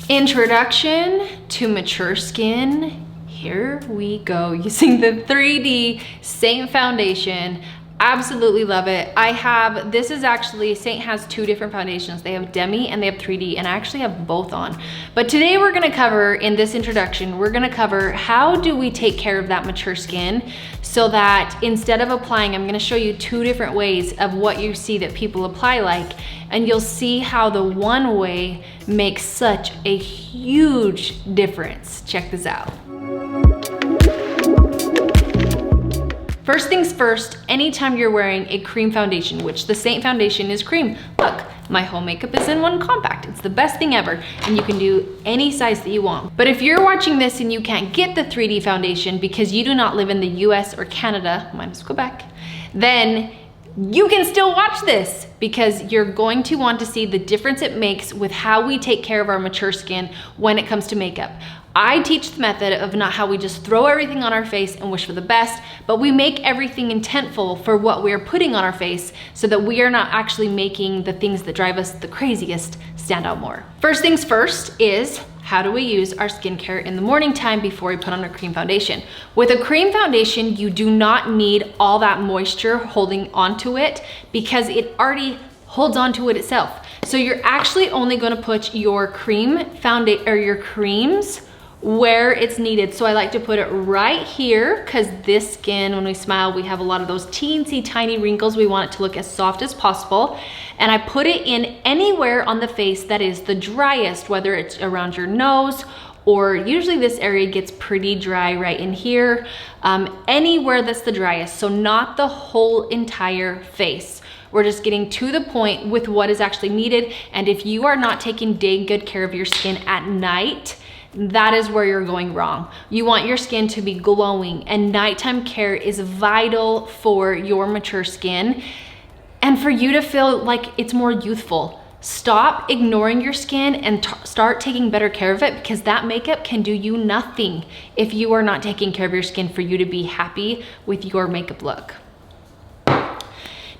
Introduction to mature skin. Here we go, using the 3D Seint foundation. Absolutely love it. This is actually, Seint has two different foundations. They have Demi and they have 3D, and I actually have both on. But today we're gonna cover, in this introduction, we're gonna cover how do we take care of that mature skin so that instead of applying, I'm gonna show you two different ways of what you see that people apply like, and you'll see how the one way makes such a huge difference. Check this out. First things first, anytime you're wearing a cream foundation, which the Seint foundation is cream. Look, my whole makeup is in one compact. It's the best thing ever, and you can do any size that you want. But if you're watching this and you can't get the 3D foundation because you do not live in the US or Canada, minus Quebec, then you can still watch this because you're going to want to see the difference it makes with how we take care of our mature skin when it comes to makeup. I teach the method of not how we just throw everything on our face and wish for the best, but we make everything intentful for what we are putting on our face so that we are not actually making the things that drive us the craziest stand out more. First things first is, how do we use our skincare in the morning time before we put on a cream foundation? With a cream foundation, you do not need all that moisture holding onto it because it already holds onto it itself. So you're actually only gonna put your cream foundation or your creams where it's needed. So I like to put it right here because this skin, when we smile, we have a lot of those teensy tiny wrinkles. We want it to look as soft as possible. And I put it in anywhere on the face that is the driest, whether it's around your nose or usually this area gets pretty dry right in here, anywhere that's the driest. So not the whole entire face. We're just getting to the point with what is actually needed. And if you are not taking dang good care of your skin at night, that is where you're going wrong. You want your skin to be glowing, and nighttime care is vital for your mature skin and for you to feel like it's more youthful. Stop ignoring your skin and start taking better care of it, because that makeup can do you nothing if you are not taking care of your skin for you to be happy with your makeup look.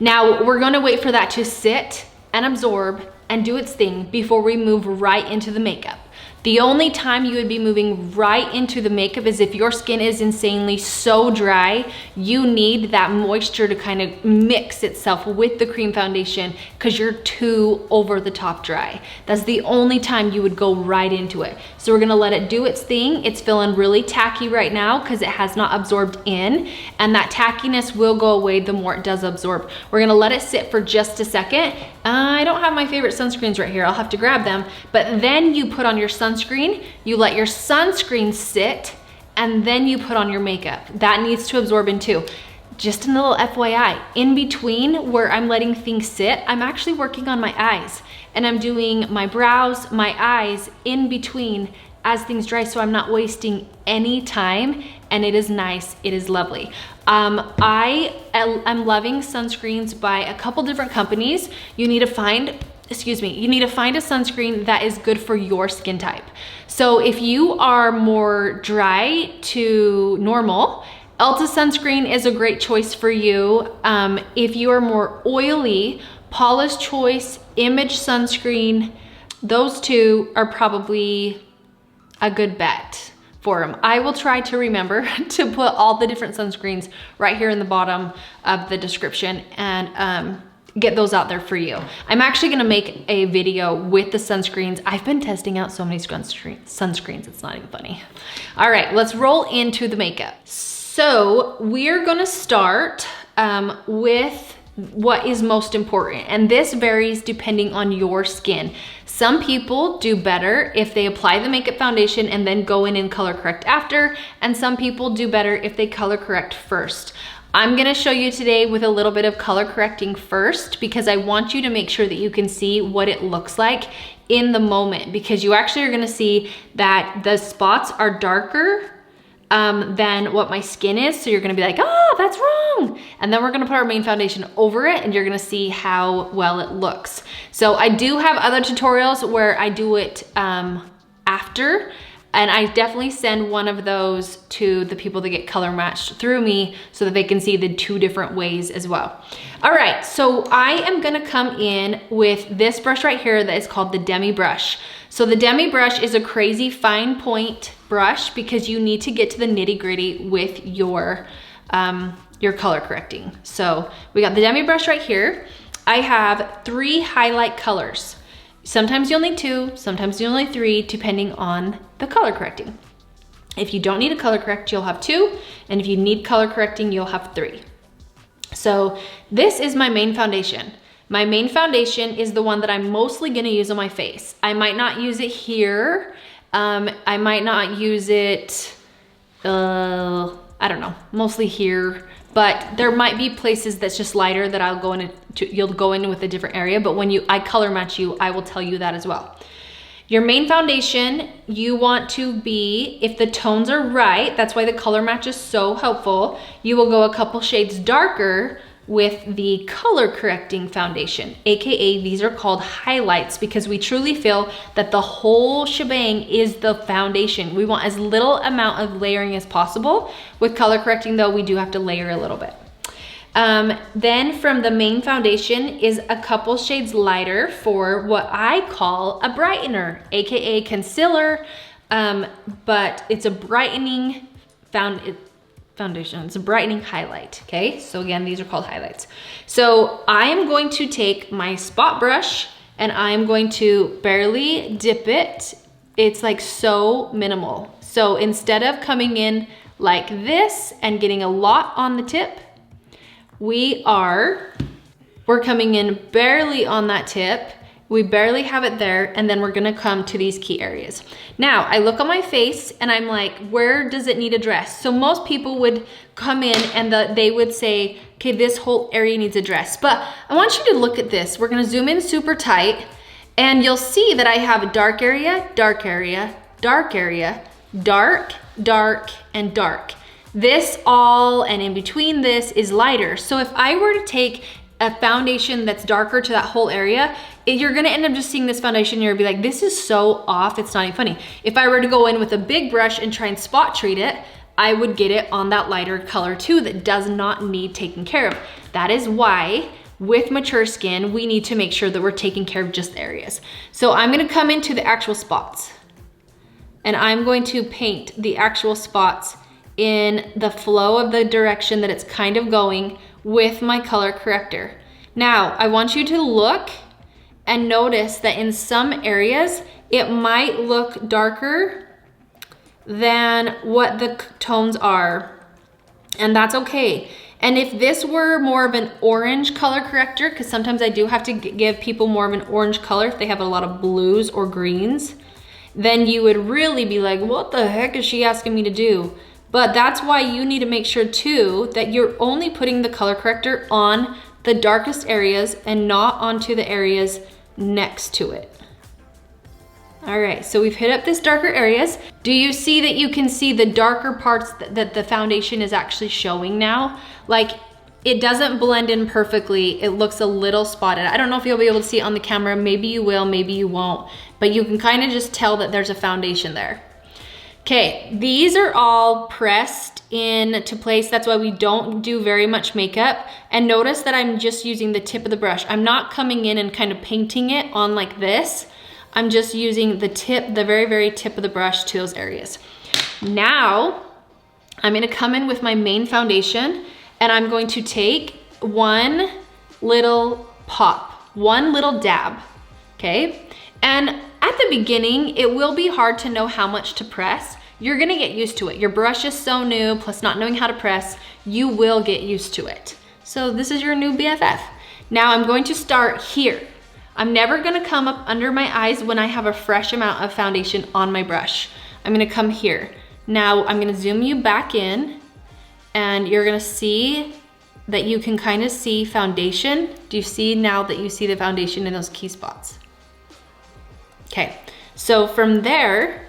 Now, we're gonna wait for that to sit and absorb and do its thing before we move right into the makeup. The only time you would be moving right into the makeup is if your skin is insanely so dry, you need that moisture to kind of mix itself with the cream foundation because you're too over the top dry. That's the only time you would go right into it. So we're gonna let it do its thing. It's feeling really tacky right now because it has not absorbed in, and that tackiness will go away the more it does absorb. We're gonna let it sit for just a second. I don't have my favorite sunscreens right here. I'll have to grab them, but then you put on your sunscreen, you let your sunscreen sit, and then you put on your makeup. That needs to absorb in too. Just a little FYI, in between where I'm letting things sit, I'm actually working on my eyes, and I'm doing my brows, my eyes in between as things dry, so I'm not wasting any time, and it is nice, it is lovely. I'm loving sunscreens by a couple different companies. You need to find a sunscreen that is good for your skin type. So if you are more dry to normal, Elta sunscreen is a great choice for you. If you are more oily, Paula's Choice, Image sunscreen, those two are probably a good bet for them. I will try to remember to put all the different sunscreens right here in the bottom of the description and get those out there for you. I'm actually gonna make a video with the sunscreens. I've been testing out so many sunscreens, it's not even funny. All right, let's roll into the makeup. So we're gonna start with what is most important, and this varies depending on your skin. Some people do better if they apply the makeup foundation and then go in and color correct after, and some people do better if they color correct first. I'm gonna show you today with a little bit of color correcting first because I want you to make sure that you can see what it looks like in the moment, because you actually are gonna see that the spots are darker than what my skin is. So you're gonna be like, oh, that's wrong. And then we're gonna put our main foundation over it and you're gonna see how well it looks. So I do have other tutorials where I do it after, and I definitely send one of those to the people that get color matched through me so that they can see the two different ways as well. All right, so I am gonna come in with this brush right here that is called the Demi brush. So the demi brush is a crazy fine point brush because you need to get to the nitty gritty with your color correcting. So we got the demi brush right here. I have 3 highlight colors. Sometimes you'll need 2, sometimes you'll need 3, depending on the color correcting. If you don't need a color correct, you'll have 2, and if you need color correcting, you'll have 3. So this is my main foundation. My main foundation is the one that I'm mostly gonna use on my face. I might not use it here. I might not use it, I don't know, mostly here. But there might be places that's just lighter that I'll go in, you'll go in with a different area, but when I color match you, I will tell you that as well. Your main foundation, you want to be, if the tones are right, that's why the color match is so helpful, you will go a couple shades darker with the color correcting foundation, AKA these are called highlights because we truly feel that the whole shebang is the foundation. We want as little amount of layering as possible. With color correcting though, we do have to layer a little bit. Then from the main foundation is a couple shades lighter for what I call a brightener, AKA concealer, but it's a brightening foundation. It's a brightening highlight, okay? So again, these are called highlights. So I am going to take my spot brush and I am going to barely dip it. It's like so minimal. So instead of coming in like this and getting a lot on the tip, we're coming in barely on that tip. We barely have it there, and then we're gonna come to these key areas. Now, I look on my face and I'm like, where does it need address? So most people would come in and they would say, okay, this whole area needs address. But I want you to look at this. We're gonna zoom in super tight, and you'll see that I have a dark area, dark area, dark area, dark, dark, and dark. This all, and in between this is lighter. So if I were to take a foundation that's darker to that whole area, you're gonna end up just seeing this foundation and you're gonna be like, this is so off, it's not even funny. If I were to go in with a big brush and try and spot treat it, I would get it on that lighter color too that does not need taken care of. That is why with mature skin, we need to make sure that we're taking care of just areas. So I'm gonna come into the actual spots and I'm going to paint the actual spots in the flow of the direction that it's kind of going with my color corrector. Now, I want you to look and notice that in some areas, it might look darker than what the tones are, and that's okay. And if this were more of an orange color corrector, because sometimes I do have to give people more of an orange color if they have a lot of blues or greens, then you would really be like, what the heck is she asking me to do? But that's why you need to make sure too that you're only putting the color corrector on the darkest areas and not onto the areas next to it. All right, so we've hit up this darker areas. Do you see that you can see the darker parts that the foundation is actually showing now? Like, it doesn't blend in perfectly. It looks a little spotted. I don't know if you'll be able to see it on the camera. Maybe you will, maybe you won't. But you can kind of just tell that there's a foundation there. Okay, these are all pressed into place. That's why we don't do very much makeup. And notice that I'm just using the tip of the brush. I'm not coming in and kind of painting it on like this. I'm just using the tip, the very, very tip of the brush to those areas. Now, I'm gonna come in with my main foundation and I'm going to take one little pop, one little dab, okay? And at the beginning, it will be hard to know how much to press. You're gonna get used to it. Your brush is so new, plus not knowing how to press, you will get used to it. So this is your new BFF. Now I'm going to start here. I'm never gonna come up under my eyes when I have a fresh amount of foundation on my brush. I'm gonna come here. Now I'm gonna zoom you back in and you're gonna see that you can kind of see foundation. Do you see now that you see the foundation in those key spots? Okay, so from there,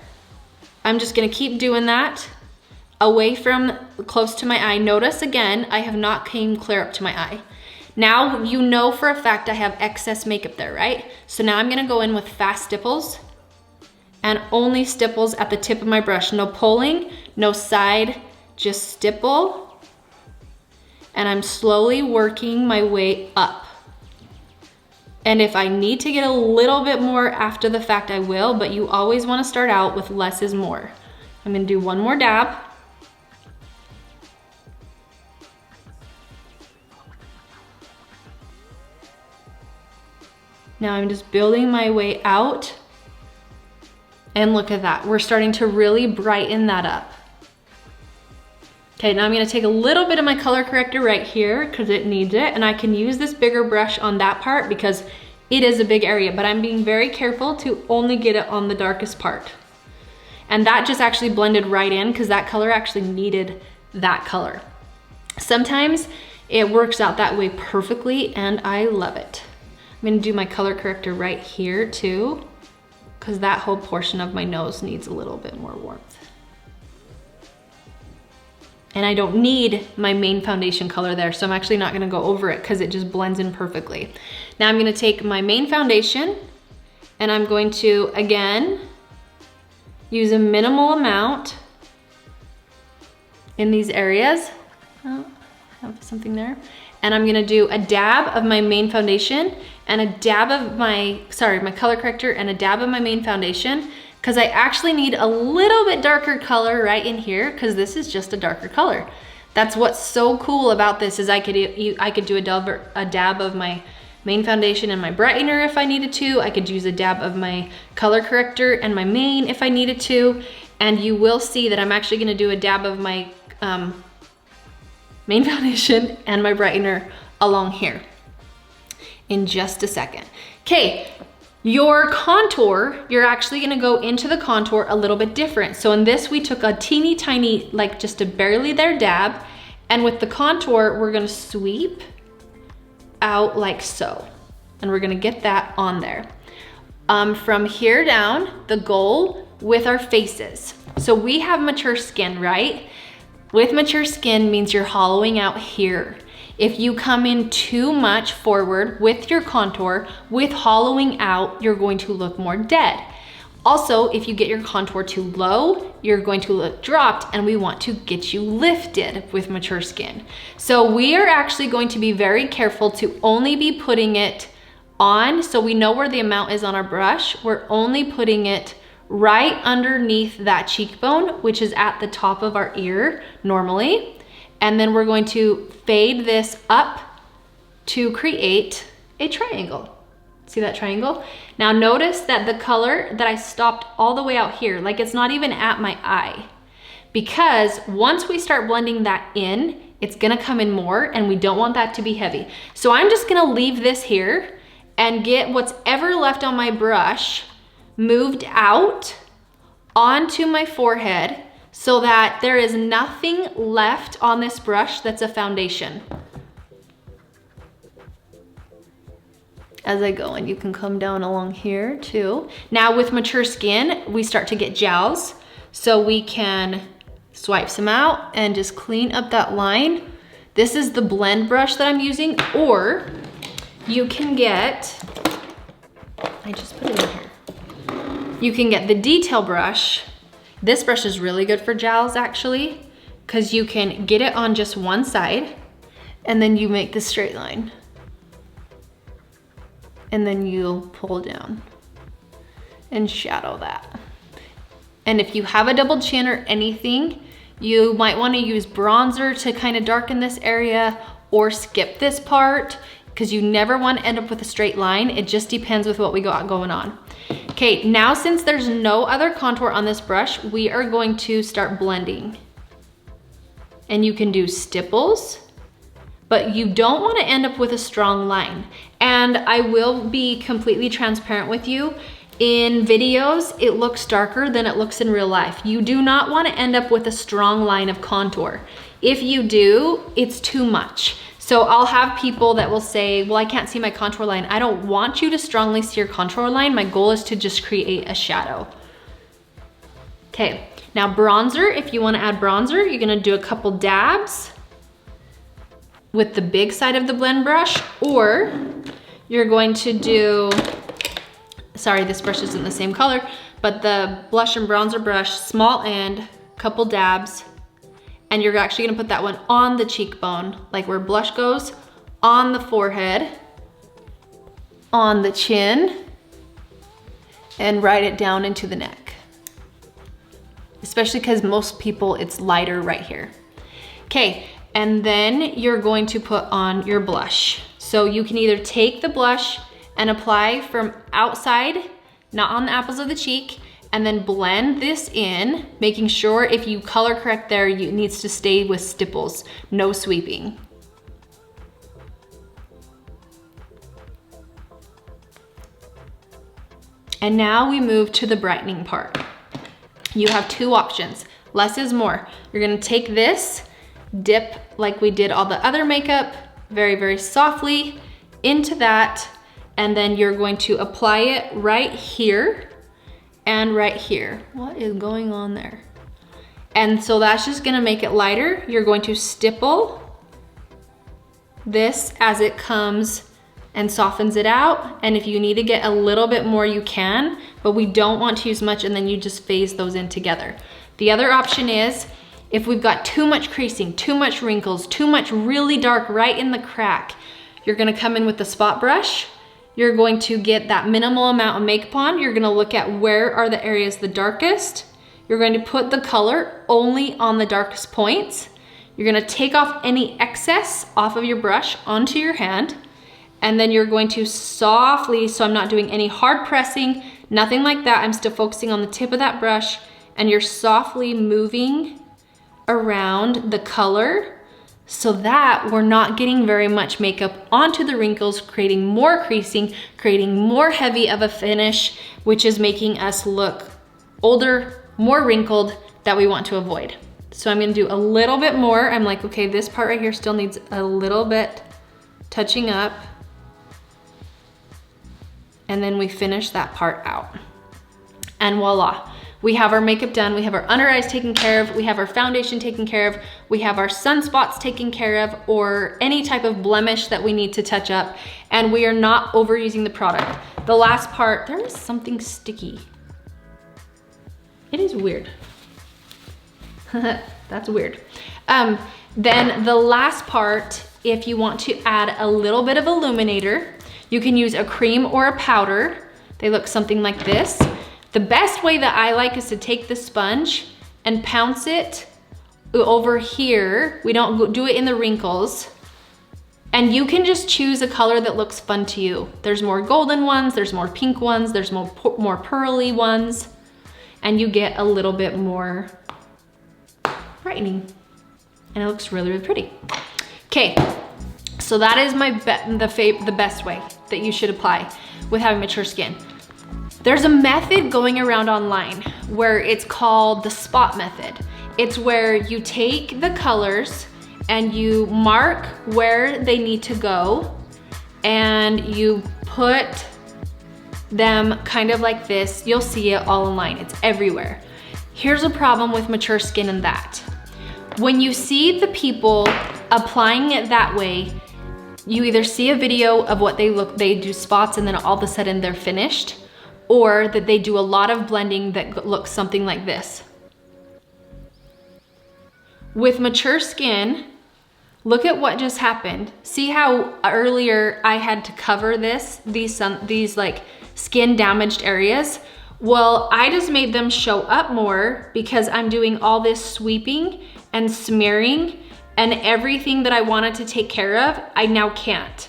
I'm just gonna keep doing that away from close to my eye. Notice again, I have not came clear up to my eye. Now you know for a fact I have excess makeup there, right? So now I'm gonna go in with fast stipples and only stipples at the tip of my brush. No pulling, no side, just stipple. And I'm slowly working my way up. And if I need to get a little bit more after the fact, I will, but you always want to start out with less is more. I'm going to do one more dab. Now I'm just building my way out. And look at that. We're starting to really brighten that up. Okay, now I'm gonna take a little bit of my color corrector right here because it needs it. And I can use this bigger brush on that part because it is a big area, but I'm being very careful to only get it on the darkest part. And that just actually blended right in because that color actually needed that color. Sometimes it works out that way perfectly and I love it. I'm gonna do my color corrector right here too, because that whole portion of my nose needs a little bit more warmth. And I don't need my main foundation color there, so I'm actually not gonna go over it because it just blends in perfectly. Now I'm gonna take my main foundation and I'm going to, again, use a minimal amount in these areas. Oh, I have something there. And I'm gonna do a dab of my main foundation and a dab of my color corrector and a dab of my main foundation, because I actually need a little bit darker color right in here because this is just a darker color. That's what's so cool about this is I could do a dab of my main foundation and my brightener if I needed to. I could use a dab of my color corrector and my main if I needed to. And you will see that I'm actually gonna do a dab of my main foundation and my brightener along here in just a second. Okay, your contour, you're actually gonna go into the contour a little bit different. So in this, we took a teeny tiny, like just a barely there dab, and with the contour, we're gonna sweep out like so. And we're gonna get that on there. From here down, the goal with our faces. So we have mature skin, right? With mature skin means you're hollowing out here. If you come in too much forward with your contour, with hollowing out, you're going to look more dead. Also, if you get your contour too low, you're going to look dropped, and we want to get you lifted with mature skin. So we are actually going to be very careful to only be putting it on, so we know where the amount is on our brush. We're only putting it right underneath that cheekbone, which is at the top of our ear normally. And then we're going to fade this up to create a triangle. See that triangle? Now notice that the color that I stopped all the way out here, like it's not even at my eye. Because once we start blending that in, it's gonna come in more and we don't want that to be heavy. So I'm just gonna leave this here and get what's ever left on my brush moved out onto my forehead so that there is nothing left on this brush that's a foundation. As I go, and you can come down along here too. Now with mature skin, we start to get jowls, so we can swipe some out and just clean up that line. This is the blend brush that I'm using, or you can get, I just put it in here. You can get the detail brush. This brush is really good for jowls actually, because you can get it on just one side and then you make the straight line. And then you'll pull down and shadow that. And if you have a double chin or anything, you might want to use bronzer to kind of darken this area, or skip this part, because you never want to end up with a straight line. It just depends with what we got going on. Okay, now since there's no other contour on this brush, we are going to start blending. And you can do stipples, but you don't want to end up with a strong line. And I will be completely transparent with you. In videos, it looks darker than it looks in real life. You do not want to end up with a strong line of contour. If you do, it's too much. So I'll have people that will say, well, I can't see my contour line. I don't want you to strongly see your contour line. My goal is to just create a shadow. Okay, now bronzer, if you want to add bronzer, you're gonna do a couple dabs with the big side of the blend brush, or you're going to do, sorry, this brush isn't the same color, but the blush and bronzer brush, small end, couple dabs, and you're actually gonna put that one on the cheekbone, like where blush goes, on the forehead. on the chin and ride it down into the neck. Especially because most people, it's lighter right here. Okay, and then you're going to put on your blush. So you can either take the blush and apply from outside, not on the apples of the cheek, and then blend this in, making sure if you color correct there, it needs to stay with stipples, no sweeping. And now we move to the brightening part. You have two options. Less is more. You're gonna take this, dip like we did all the other makeup, very, very softly into that, and then you're going to apply it right here and right here. What is going on there? And so that's just gonna make it lighter. You're going to stipple this as it comes and softens it out. And if you need to get a little bit more, you can, but we don't want to use much, and then you just phase those in together. The other option is, if we've got too much creasing, too much wrinkles, too much really dark right in the crack, you're gonna come in with the spot brush. You're going to get that minimal amount of makeup on. You're gonna look at where are the areas the darkest. You're going to put the color only on the darkest points. You're gonna take off any excess off of your brush onto your hand. And then you're going to softly, so I'm not doing any hard pressing, nothing like that. I'm still focusing on the tip of that brush, and you're softly moving around the color so that we're not getting very much makeup onto the wrinkles, creating more creasing, creating more heavy of a finish, which is making us look older, more wrinkled, that we want to avoid. So I'm gonna do a little bit more. I'm like, okay, this part right here still needs a little bit touching up. And then we finish that part out. And voila, we have our makeup done. We have our under eyes taken care of. We have our foundation taken care of. We have our sunspots taken care of, or any type of blemish that we need to touch up. And we are not overusing the product. The last part, there is something sticky. It is weird. That's weird. Then the last part, if you want to add a little bit of illuminator, you can use a cream or a powder. They look something like this. The best way that I like is to take the sponge and pounce it over here. We don't do it in the wrinkles. And you can just choose a color that looks fun to you. There's more golden ones, there's more pink ones, there's more pearly ones, and you get a little bit more brightening. And it looks really, really pretty. Okay. So that is the best way that you should apply with having mature skin. There's a method going around online where it's called the spot method. It's where you take the colors and you mark where they need to go, and you put them kind of like this. You'll see it all online, it's everywhere. Here's a problem with mature skin in that. When you see the people applying it that way, you either see a video of what they do spots and then all of a sudden they're finished, or that they do a lot of blending that looks something like this. With mature skin, look at what just happened. See how earlier I had to cover these like skin damaged areas? Well, I just made them show up more because I'm doing all this sweeping and smearing, and everything that I wanted to take care of, I now can't.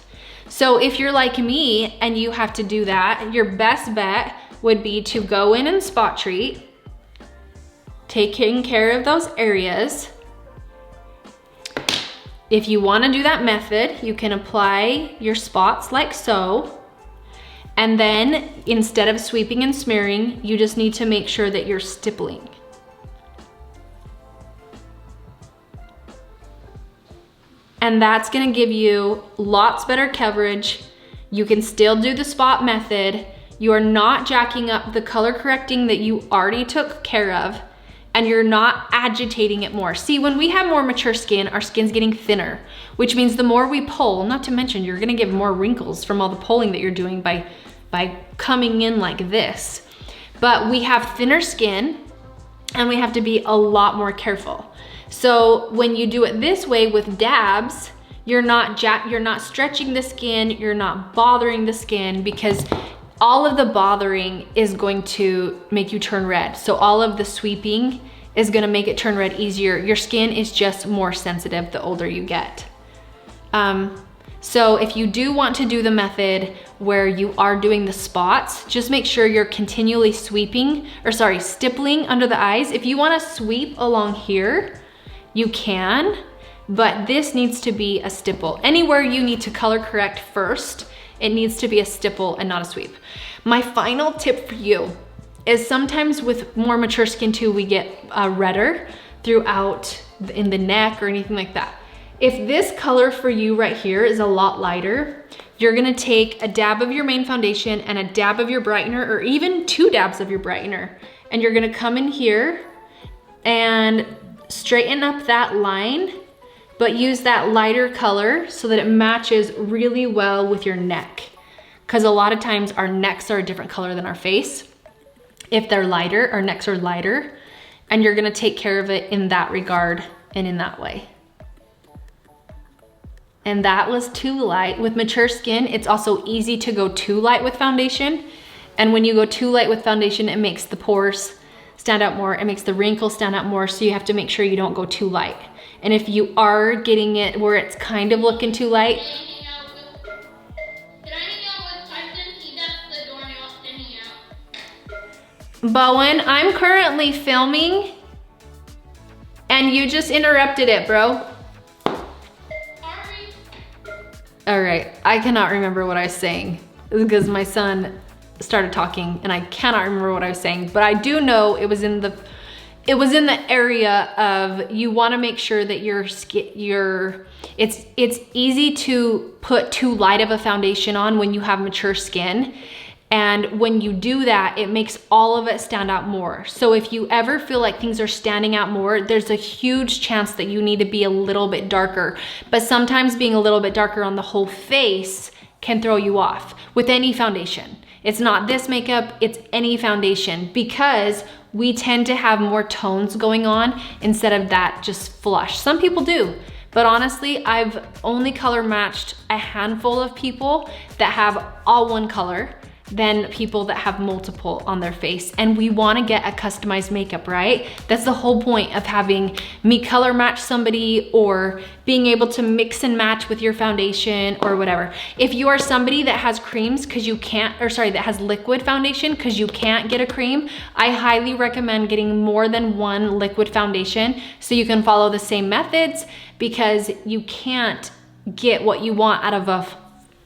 So if you're like me and you have to do that, your best bet would be to go in and spot treat, taking care of those areas. If you wanna do that method, you can apply your spots like so, and then instead of sweeping and smearing, you just need to make sure that you're stippling. And that's gonna give you lots better coverage. You can still do the spot method. You are not jacking up the color correcting that you already took care of, and you're not agitating it more. See, when we have more mature skin, our skin's getting thinner, which means the more we pull, not to mention you're gonna get more wrinkles from all the pulling that you're doing by coming in like this. But we have thinner skin and we have to be a lot more careful. So when you do it this way with dabs, You're not stretching the skin, you're not bothering the skin, because all of the bothering is going to make you turn red. So all of the sweeping is gonna make it turn red easier. Your skin is just more sensitive the older you get. So if you do want to do the method where you are doing the spots, just make sure you're continually stippling under the eyes. If you wanna sweep along here, you can, but this needs to be a stipple. Anywhere you need to color correct first, it needs to be a stipple and not a sweep. My final tip for you is sometimes with more mature skin too, we get redder throughout in the neck or anything like that. If this color for you right here is a lot lighter, you're gonna take a dab of your main foundation and a dab of your brightener, or even 2 dabs of your brightener. And you're gonna come in here and straighten up that line, but use that lighter color so that it matches really well with your neck. Because a lot of times our necks are a different color than our face. If they're lighter, our necks are lighter, and you're gonna take care of it in that regard and in that way. And that was too light. With mature skin, it's also easy to go too light with foundation. And when you go too light with foundation, it makes the pores stand out more. It makes the wrinkles stand out more. So you have to make sure you don't go too light. And if you are getting it where it's kind of looking too light, Bowen, I'm currently filming and you just interrupted it, bro. All right, I cannot remember what I was saying because my son started talking and I cannot remember what I was saying, but I do know it was in the area of you want to make sure that it's easy to put too light of a foundation on when you have mature skin. And when you do that, it makes all of it stand out more. So if you ever feel like things are standing out more, there's a huge chance that you need to be a little bit darker. But sometimes being a little bit darker on the whole face can throw you off with any foundation. It's not this makeup, it's any foundation, because we tend to have more tones going on instead of that just flush. Some people do. But honestly, I've only color matched a handful of people that have all one color than people that have multiple on their face. And we wanna get a customized makeup, right? That's the whole point of having me color match somebody or being able to mix and match with your foundation or whatever. If you are somebody that has creams because you can't, that has liquid foundation because you can't get a cream, I highly recommend getting more than one liquid foundation so you can follow the same methods, because you can't get what you want out of a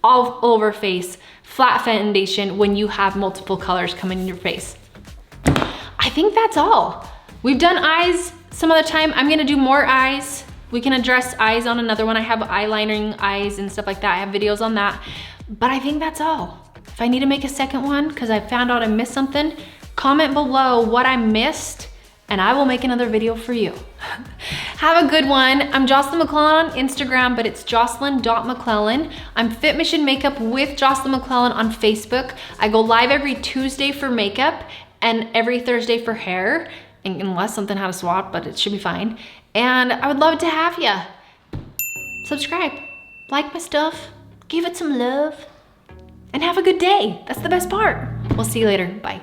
all over face flat foundation when you have multiple colors coming in your face. I think that's all. We've done eyes some other time. I'm gonna do more eyes. We can address eyes on another one. I have eyelining eyes and stuff like that. I have videos on that, but I think that's all. If I need to make a second one because I found out I missed something, comment below what I missed and I will make another video for you. Have a good one. I'm Jocelyn McClellan on Instagram, but it's jocelyn.mcclellan. I'm Fit Mission Makeup with Jocelyn McClellan on Facebook. I go live every Tuesday for makeup and every Thursday for hair, unless something had a swap, but it should be fine. And I would love to have you. Subscribe, like my stuff, give it some love, and have a good day. That's the best part. We'll see you later. Bye.